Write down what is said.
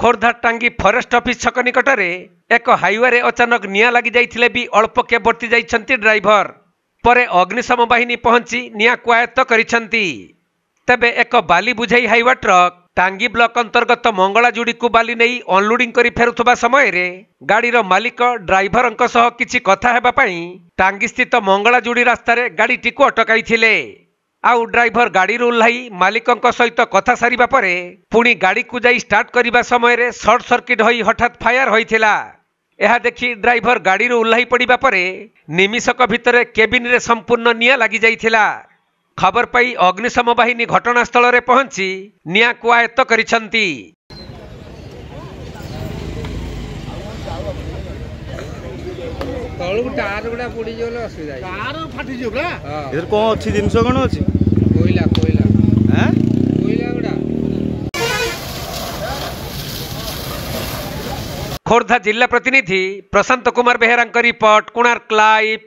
खोर्धा टांगी forest office छक निकट एक हाईवे अचानक निया लगी जाइथिले भी अल्प के बर्ती जाइछंती ड्राइवर परे अग्निशम बाहिनी पहुंची निया क्वायत्त करिछंती। तेबे एक बाली बुझाई हाईवा ट्रक टांगी ब्लॉक अंतर्गत मंगलाजुड़ी को बाली नहीं अनलोडिंग करी फेरुथबा समय रे गाड़ीर मालिक ड्राइवर सह किछि कथा हेबा पई टांगी स्थित मंगलाजुड़ी रास्तार गाड़ी को अटकाइथिले। आउ ड्राइवर गाड़ी ओह्लाई मालिक सहित कथा सारिबा परे पुणी गाड़ी को जाई स्टार्ट करिबा समय रे शॉर्ट सर्किट होई हठात फायर होइथिला। यह देखि ड्राइवर गाड़ी ओह्लाई पड़िबा परे निमिषक भितर केबिन रे संपूर्ण निया लगी जाइथिला। खबर पाई अग्निशम बाहिनी घटनास्थल रे पहुंची निया को आयत्त करिसंती। तळु टायर गुडा पड़ी जोले असुविधा टायर फाटी जो बरा इधर कोन अछि जिंस कोन अछि कोइला कोइला हैं कोइला गुडा। खोर्धा जिला प्रतिनिधि प्रशांत कुमार बेहेरा रिपोर्ट, कोणार्क लाइव।